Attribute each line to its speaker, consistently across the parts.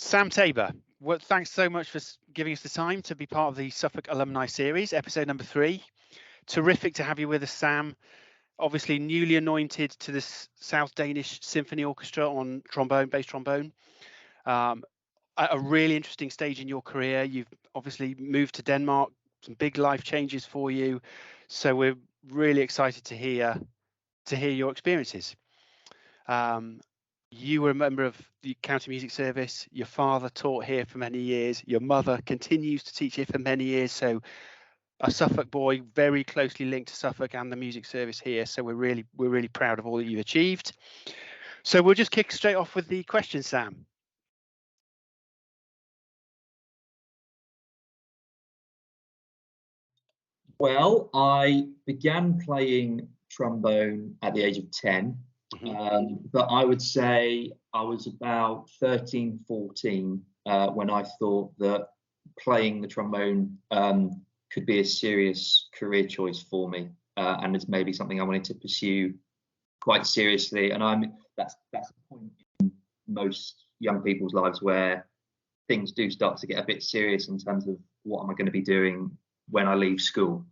Speaker 1: Sam Tabor, well, thanks so much for giving us the time to be part of the Suffolk Alumni Series, episode number 3. Terrific to have you with us, Sam. Obviously newly anointed to the South Danish Symphony Orchestra on trombone, bass trombone. At a really interesting stage in your career. You've obviously moved to Denmark, some big life changes for you. So we're really excited to hear your experiences. You were a member of the County Music Service. Your father taught here for many years. Your mother continues to teach here for many years. So a Suffolk boy, very closely linked to Suffolk and the music service here. So we're really proud of all that you've achieved. So we'll just kick straight off with the question, Sam.
Speaker 2: Well, I began playing trombone at the age of 10. But I would say I was about 13, 14 when I thought that playing the trombone could be a serious career choice for me, and it's maybe something I wanted to pursue quite seriously. And that's the point in most young people's lives where things do start to get a bit serious in terms of what am I going to be doing when I leave school.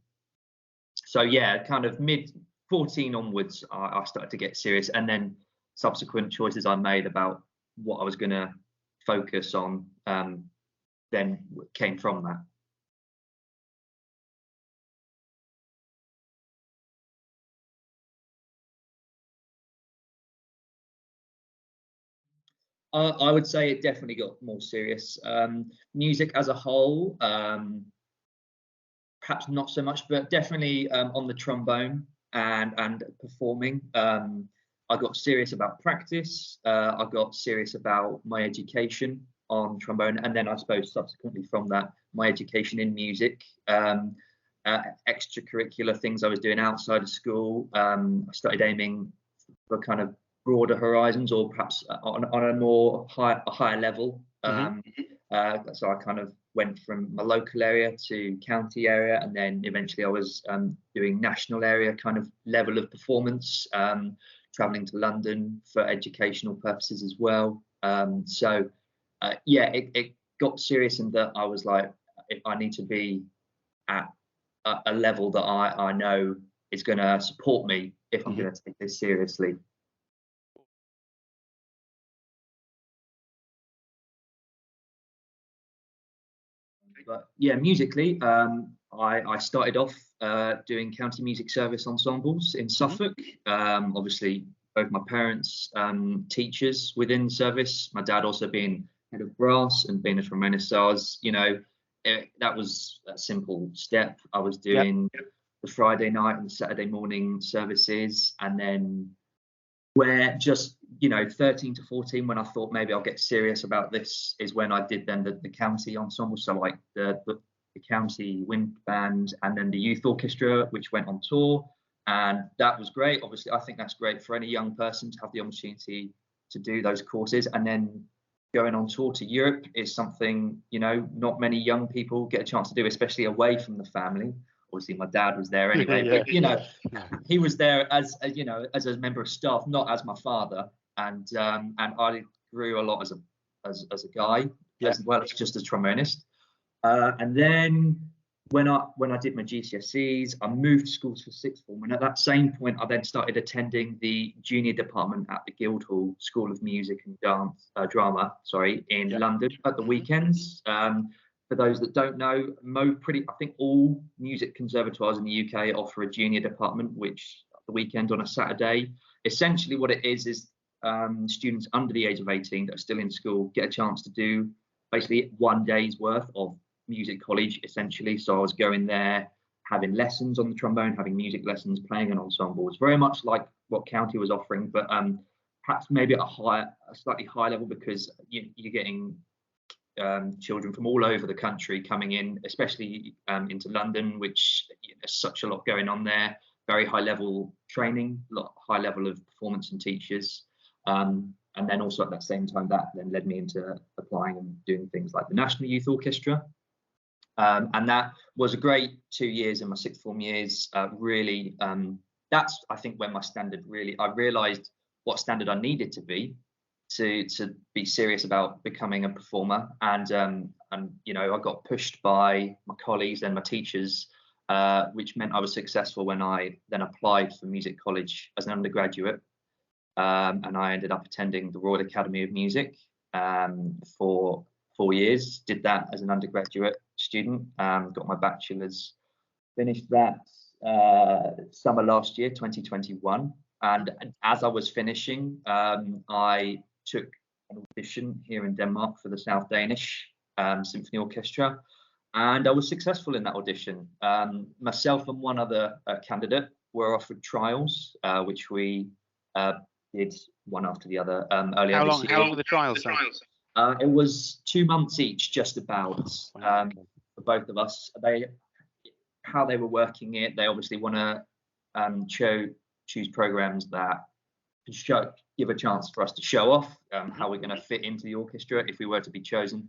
Speaker 2: So yeah, kind of mid 14 onwards, I started to get serious, and then subsequent choices I made about what I was going to focus on then came from that. I would say it definitely got more serious. Music as a whole, perhaps not so much, but definitely on the trombone and performing. I got serious about practice. I got serious about my education on trombone, and then I suppose subsequently from that, my education in music, extracurricular things I was doing outside of school. I started aiming for kind of broader horizons, or perhaps on a more higher level. So I kind of went from my local area to county area, and then eventually I was doing national area kind of level of performance, traveling to London for educational purposes as well. Yeah, it got serious in that I was like, I need to be at a level that I know is going to support me if I'm going to take this seriously. But yeah, musically, I started off doing county music service ensembles in Suffolk. Obviously, both my parents, teachers within the service, my dad also being head of brass and being a trombonist. So I was, that was a simple step. I was doing the Friday night and Saturday morning services, and then where just 13 to 14, when I thought maybe I'll get serious about this, is when I did then the county ensemble, so like the county wind band and then the youth orchestra, which went on tour, and that was great. Obviously, I think that's great for any young person to have the opportunity to do those courses, and then going on tour to Europe is something not many young people get a chance to do, especially away from the family. Obviously, my dad was there anyway, but he was there as a member of staff, not as my father. And I grew a lot as a guy, as well as just a trombonist. And then when I did my GCSEs, I moved schools for sixth form, and at that same point, I then started attending the junior department at the Guildhall School of Music and Drama, in London at the weekends. For those that don't know, I think all music conservatoires in the UK offer a junior department, which the weekend on a Saturday. Essentially what it is students under the age of 18 that are still in school get a chance to do basically one day's worth of music college, essentially. So I was going there, having lessons on the trombone, having music lessons, playing an ensemble. It's very much like what County was offering, but perhaps maybe at a slightly higher level, because you're getting children from all over the country coming in, especially into London, which there's such a lot going on there. Very high level training, high level of performance and teachers. And then also at that same time, that then led me into applying and doing things like the National Youth Orchestra. And that was a great 2 years in my sixth form years. Really, that's, I think, when my standard I realised what standard I needed to be to be serious about becoming a performer, and you know, I got pushed by my colleagues and my teachers, which meant I was successful when I then applied for music college as an undergraduate, and I ended up attending the Royal Academy of Music for 4 years. Did that as an undergraduate student, got my bachelor's, finished that summer last year, 2021. And as I was finishing, I took an audition here in Denmark for the South Danish Symphony Orchestra, and I was successful in that audition. Myself and one other candidate were offered trials, which we did one after the other earlier this year.
Speaker 1: How long were the trials, Sam?
Speaker 2: It was 2 months each, just about,
Speaker 1: Okay.
Speaker 2: for both of us. How they were working it, they obviously want to choose programs that give a chance for us to show off how we're going to fit into the orchestra if we were to be chosen.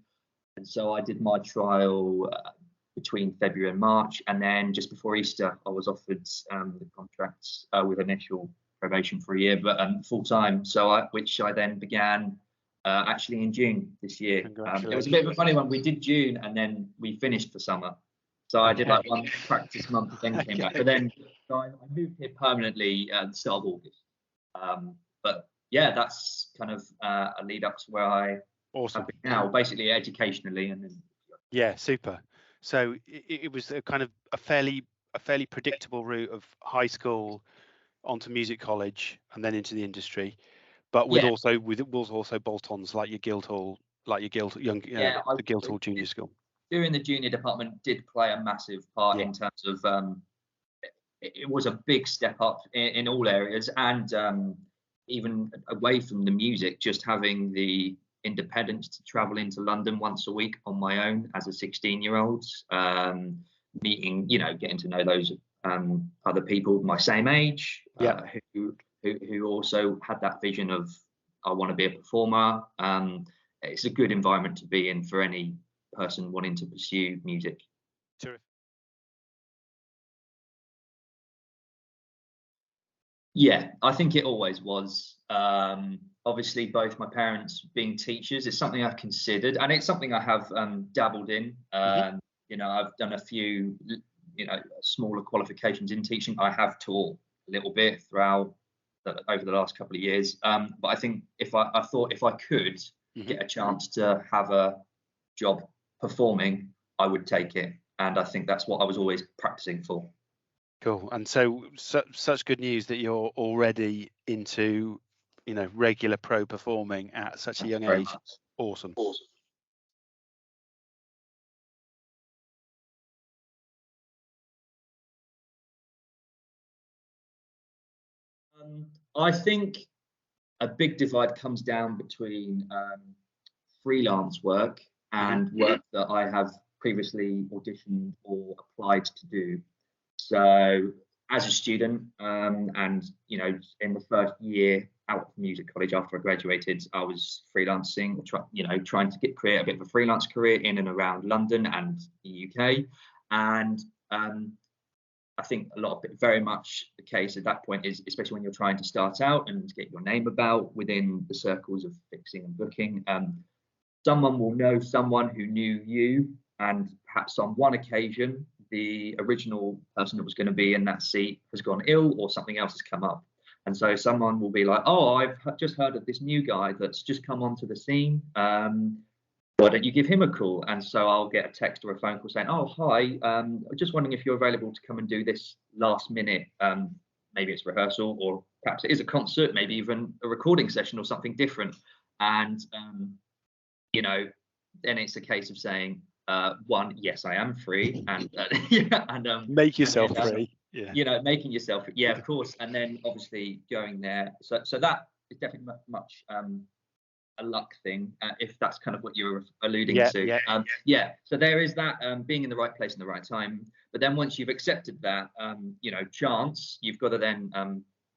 Speaker 2: And so I did my trial between February and March, and then just before Easter I was offered the contracts with initial probation for a year, but full time. So which I then began actually in June this year. It was a bit of a funny one. We did June and then we finished for summer. So I did like one practice month, then came back. But then so I moved here permanently at the start of August. But yeah, that's kind of a lead up to where I
Speaker 1: Awesome.
Speaker 2: have been now, basically educationally, and then.
Speaker 1: Yeah, super. So it was a kind of a fairly predictable route of high school onto music college and then into the industry, but with also bolt-ons like your Guildhall, the Guildhall Junior School.
Speaker 2: Doing the junior department did play a massive part in terms of it was a big step up in all areas, and even away from the music, just having the independence to travel into London once a week on my own as a 16-year-old, meeting, getting to know those other people my same age, who also had that vision of, I want to be a performer. It's a good environment to be in for any person wanting to pursue music.
Speaker 1: Terrific.
Speaker 2: Yeah, I think it always was. Obviously, both my parents being teachers is something I've considered, and it's something I have dabbled in. I've done a few, smaller qualifications in teaching. I have taught a little bit throughout over the last couple of years. But I think if I could get a chance to have a job performing, I would take it, and I think that's what I was always practicing for.
Speaker 1: Cool. And so such good news that you're already into regular pro performing at such a young age. Awesome.
Speaker 2: I think a big divide comes down between freelance work and work that I have previously auditioned or applied to do. So as a student, and in the first year out of music college after I graduated, I was freelancing, trying to create a bit of a freelance career in and around London and the UK. And I think a lot of it, very much the case at that point, is especially when you're trying to start out and get your name about within the circles of fixing and booking. Someone will know someone who knew you, and perhaps on one occasion the original person that was going to be in that seat has gone ill or something else has come up. And so someone will be like, oh, I've just heard of this new guy that's just come onto the scene. Why don't you give him a call? And so I'll get a text or a phone call saying, oh, hi, I'm just wondering if you're available to come and do this last minute. Maybe it's rehearsal, or perhaps it is a concert, maybe even a recording session or something different. And, then it's a case of saying, one, yes, I am free, and
Speaker 1: make yourself free.
Speaker 2: Making yourself, of course, and then obviously going there. So that is definitely much a luck thing, if that's kind of what you're alluding to. So there is that, being in the right place in the right time. But then once you've accepted that, chance, you've got to then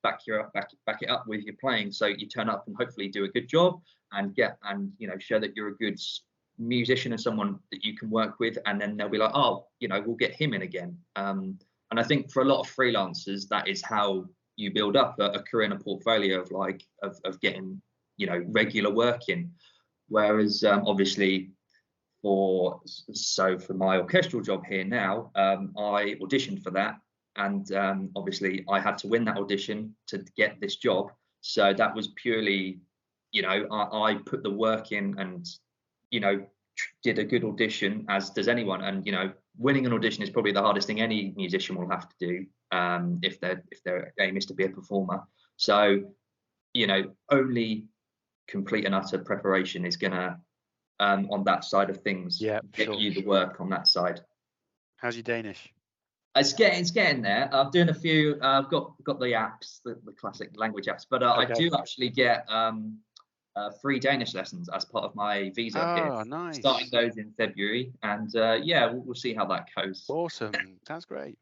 Speaker 2: back it up with your playing. So you turn up and hopefully do a good job and show that you're a good musician and someone that you can work with, and then they'll be like, oh, we'll get him in again. And I think for a lot of freelancers, that is how you build up a career and a portfolio of getting you know, regular work in. Whereas obviously for my orchestral job here now, I auditioned for that, and obviously I had to win that audition to get this job. So that was purely, you know, I put the work in and, you know, did a good audition, as does anyone. And, you know, winning an audition is probably the hardest thing any musician will have to do, if their aim is to be a performer. So, you know, only complete and utter preparation is gonna, on that side of things, get you the work on that side.
Speaker 1: How's your Danish?
Speaker 2: It's getting there. I'm doing a few. I've got the apps, the classic language apps, but I do actually get free Danish lessons as part of my visa here.
Speaker 1: Oh, nice.
Speaker 2: Starting those in February, and yeah, we'll see how that goes.
Speaker 1: Awesome. Sounds great.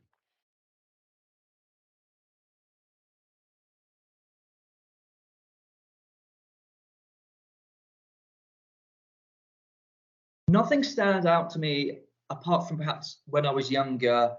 Speaker 2: Nothing stands out to me apart from perhaps when I was younger.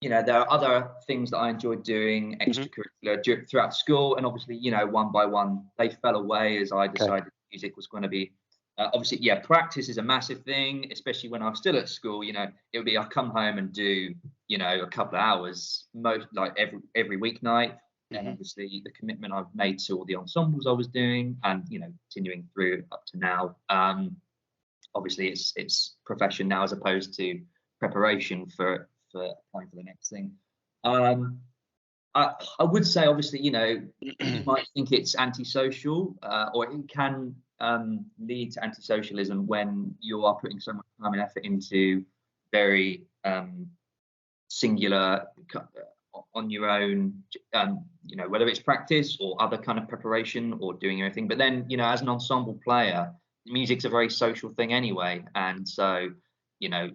Speaker 2: You know, there are other things that I enjoyed doing extracurricular throughout school, and obviously, you know, one by one they fell away as I decided music was going to be. Obviously, yeah, practice is a massive thing, especially when I was still at school. You know, it would be I come home and do, you know, a couple of hours, most like every weeknight, and obviously the commitment I've made to all the ensembles I was doing, and you know, continuing through up to now. Obviously, it's profession now as opposed to preparation for applying for the next thing. I would say, obviously, you know, you might think it's antisocial, or it can lead to antisocialism when you are putting so much time and effort into very singular, on your own, you know, whether it's practice or other kind of preparation or doing your own thing. But then, you know, as an ensemble player, music's a very social thing anyway, and so, you know,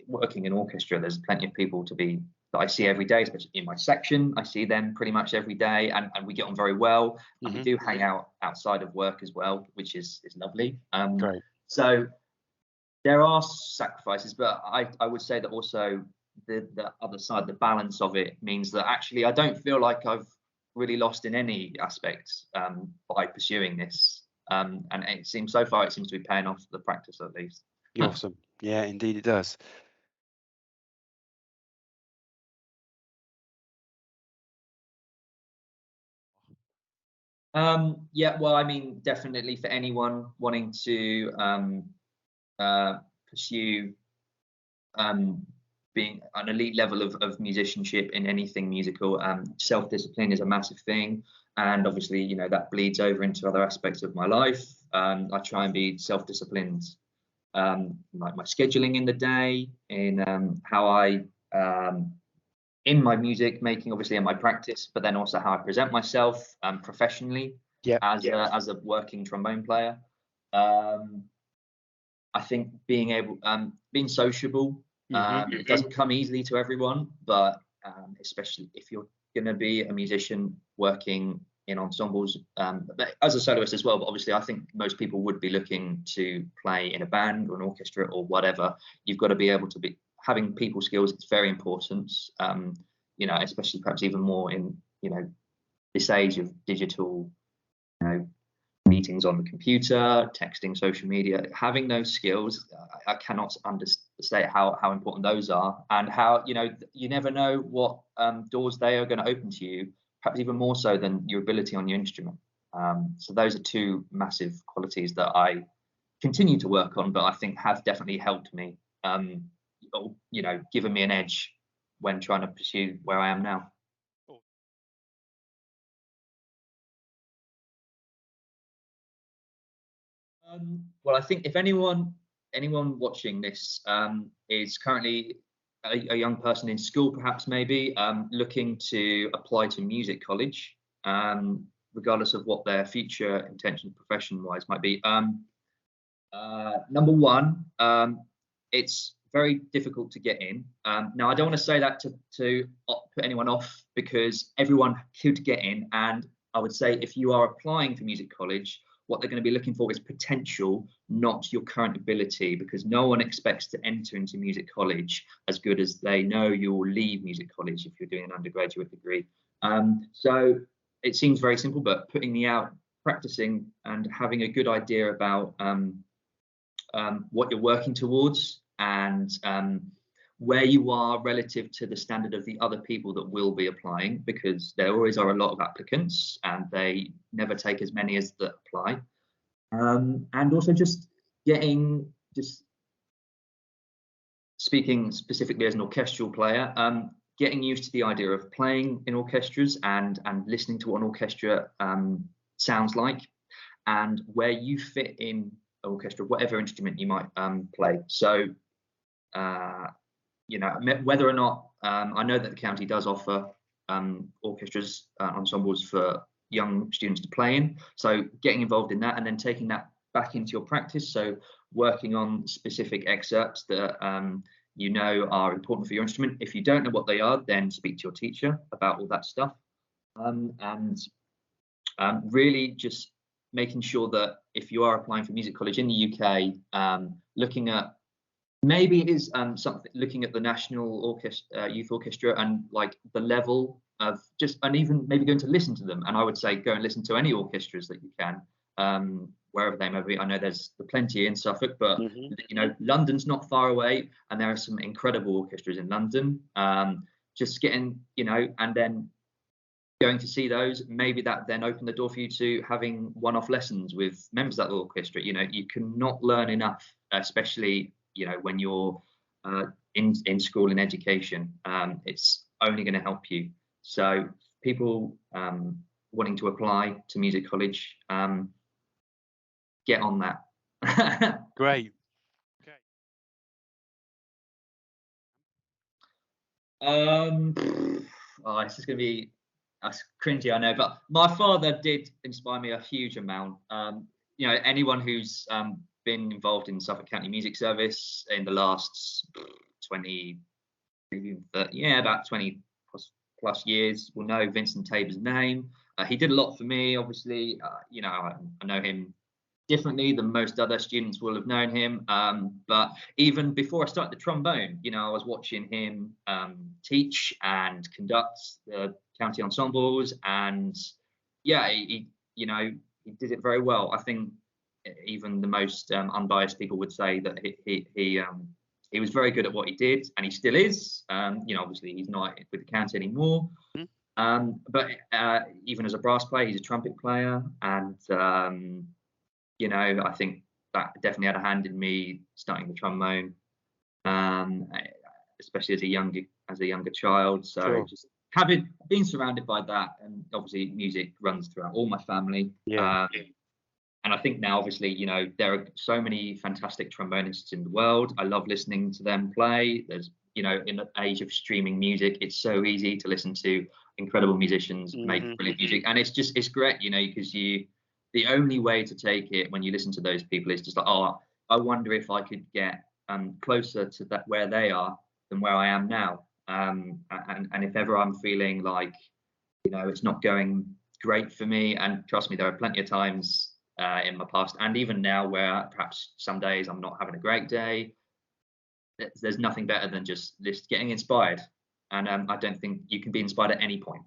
Speaker 2: working in orchestra, there's plenty of people that I see every day, especially in my section. I see them pretty much every day, and we get on very well. And we do hang out outside of work as well, which is lovely.
Speaker 1: Great.
Speaker 2: So there are sacrifices, but I would say that also the other side, the balance of it, means that actually I don't feel like I've really lost in any aspects by pursuing this. And it seems to be paying off, the practice at least.
Speaker 1: Awesome. Yeah, indeed it does.
Speaker 2: Yeah, well, I mean, definitely for anyone wanting to pursue being an elite level of musicianship in anything musical, self-discipline is a massive thing. And obviously, you know, that bleeds over into other aspects of my life. I try and be self-disciplined, like my scheduling in the day, in how I in my music making, obviously, in my practice, but then also how I present myself professionally as a working trombone player. I think being sociable, it doesn't come easily to everyone, but especially if you're going to be a musician working in ensembles, but as a soloist as well. But obviously, I think most people would be looking to play in a band or an orchestra or whatever. You've got to be able to be having people skills. It's very important, you know, especially perhaps even more in, you know, this age of digital, you know, meetings on the computer, texting, social media. Having those skills, I cannot understate how important those are, and how, you know, you never know what doors they are going to open to you, perhaps even more so than your ability on your instrument. So those are two massive qualities that I continue to work on, but I think have definitely helped me, you know, given me an edge when trying to pursue where I am now. Well, I think if anyone watching this is currently a young person in school, perhaps maybe looking to apply to music college, regardless of what their future intention profession-wise might be. Number one, it's very difficult to get in. Now, I don't want to say that to put anyone off, because everyone could get in, and I would say if you are applying for music college, what they're going to be looking for is potential, not your current ability, because no one expects to enter into music college as good as they know you'll leave music college if you're doing an undergraduate degree. So it seems very simple, but putting the practicing and having a good idea about what you're working towards, and where you are relative to the standard of the other people that will be applying, because there always are a lot of applicants and they never take as many as that apply. And also just speaking specifically as an orchestral player, getting used to the idea of playing in orchestras and listening to what an orchestra sounds like, and where you fit in an orchestra, whatever instrument you might play. So you know, whether or not I know that the county does offer orchestras, ensembles for young students to play in. So getting involved in that and then taking that back into your practice. So working on specific excerpts that you know are important for your instrument. If you don't know what they are, then speak to your teacher about all that stuff. And really just making sure that if you are applying for music college in the UK, looking at maybe it is something, looking at the national orchestra, youth orchestra, and like the level of and even maybe going to listen to them. And I would say go and listen to any orchestras that you can, wherever they may be. I know there's plenty in Suffolk, but you know, London's not far away, and there are some incredible orchestras in London. Just getting, you know, and then going to see those, maybe that then opened the door for you to having one-off lessons with members of that orchestra. You know, you cannot learn enough, especially, you know, when you're in school and education. It's only going to help you. So people wanting to apply to music college, get on that.
Speaker 1: Great. Okay.
Speaker 2: This is going to be cringy, I know, but my father did inspire me a huge amount. You know, anyone who's been involved in Suffolk County Music Service in the last 20, about 20 plus years will know Vincent Tabor's name. He did a lot for me, obviously. You know, I know him differently than most other students will have known him. But even before I started the trombone, you know, I was watching him teach and conduct the county ensembles, and yeah, he did it very well. I think even the most unbiased people would say that he was very good at what he did, and he still is. You know, obviously he's not with the county anymore. But even as a brass player, he's a trumpet player, and you know, I think that definitely had a hand in me starting the trombone, especially as a younger child. So sure. Just being surrounded by that, and obviously music runs throughout all my family. And I think now, obviously, you know, there are so many fantastic trombonists in the world. I love listening to them play. There's, you know, in the age of streaming music, it's so easy to listen to incredible musicians make brilliant music, and it's great, you know, because the only way to take it when you listen to those people is just like, oh, I wonder if I could get closer to that where they are than where I am now. And if ever I'm feeling like, you know, it's not going great for me, and trust me, there are plenty of times in my past and even now where perhaps some days I'm not having a great day, there's nothing better than just getting inspired. And I don't think you can be inspired at any point.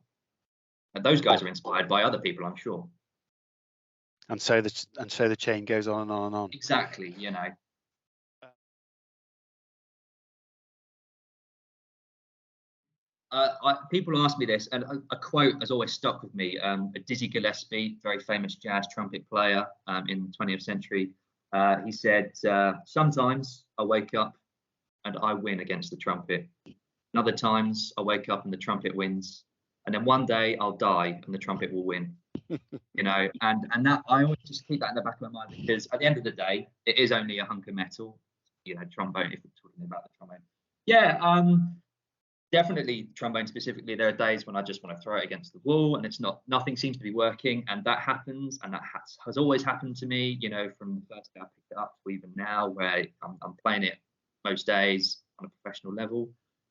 Speaker 2: And those guys are inspired by other people, I'm sure.
Speaker 1: And so the chain goes on and on and on.
Speaker 2: Exactly, you know. People ask me this, and a quote has always stuck with me. Dizzy Gillespie, very famous jazz trumpet player in the 20th century, he said, sometimes I wake up and I win against the trumpet. And other times I wake up and the trumpet wins. And then one day I'll die and the trumpet will win. You know, and that I always just keep that in the back of my mind, because at the end of the day, it is only a hunk of metal, you know, trombone, if we're talking about the trombone. Yeah, definitely trombone specifically. There are days when I just want to throw it against the wall and nothing seems to be working, and that happens, and that has always happened to me, you know, from the first day I picked it up to even now, where I'm playing it most days on a professional level.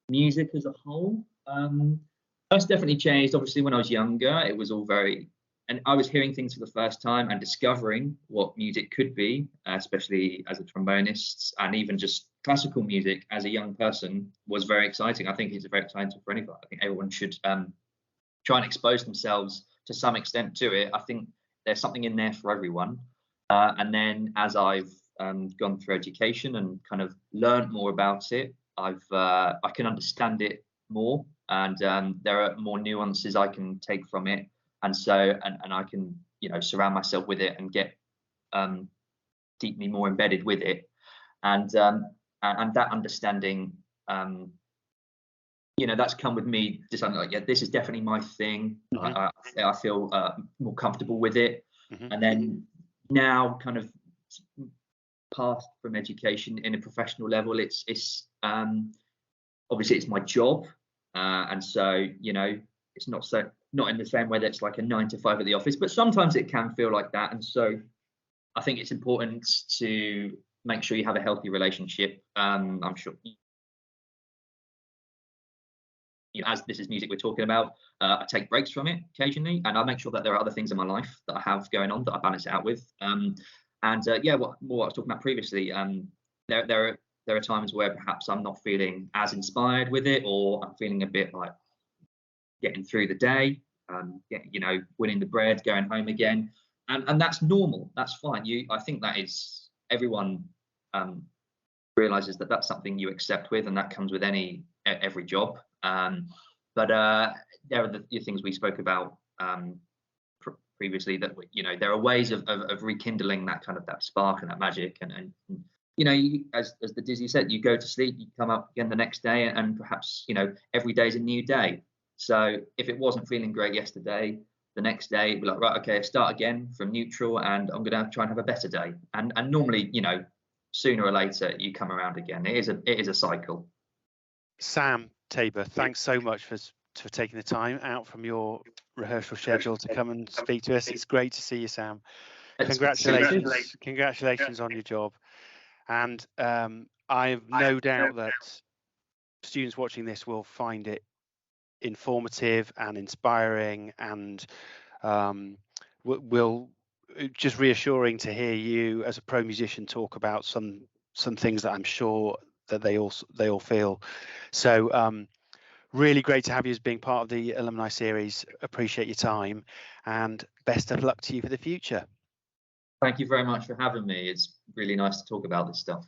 Speaker 2: Music as a whole, that's definitely changed. Obviously, when I was younger, it was all and I was hearing things for the first time and discovering what music could be, especially as a trombonist, and even just classical music as a young person was very exciting. I think it's very exciting for anybody. I think everyone should try and expose themselves to some extent to it. I think there's something in there for everyone. And then as I've gone through education and kind of learned more about it, I can understand it more, and there are more nuances I can take from it, and so and I can, you know, surround myself with it and get deeply more embedded with it, and that understanding, you know, that's come with me just like, yeah, this is definitely my thing. I feel more comfortable with it. And then now, kind of past from education in a professional level, it's obviously it's my job, and so, you know, it's not in the same way that it's like a 9 to 5 at the office, but sometimes it can feel like that. And so I think it's important to make sure you have a healthy relationship. I'm sure, you know, as this is music we're talking about, I take breaks from it occasionally, and I make sure that there are other things in my life that I have going on that I balance it out with. Yeah, what I was talking about previously, there are times where perhaps I'm not feeling as inspired with it, or I'm feeling a bit like getting through the day, you know, winning the bread, going home again, and that's normal. That's fine. I think that is, everyone realizes that that's something you accept with, and that comes with every job. But there are the things we spoke about previously, that, you know, there are ways of rekindling that kind of that spark and that magic, and you know, as the Dizzy said, you go to sleep, you come up again the next day, and perhaps, you know, every day is a new day. So if it wasn't feeling great yesterday, the next day be like, right, okay, start again from neutral, and I'm going to try and have a better day. And normally, you know, sooner or later you come around again. It is a cycle.
Speaker 1: Sam Tabor, thanks so much for taking the time out from your rehearsal schedule to come and speak to us. It's great to see you, Sam. Congratulations on your job. And I have no doubt that students watching this will find it informative and inspiring, and will just reassuring to hear you as a pro musician talk about some things that I'm sure that they all feel. So really great to have you as being part of the alumni series. Appreciate your time, and best of luck to you for the future.
Speaker 2: Thank you very much for having me. It's really nice to talk about this stuff.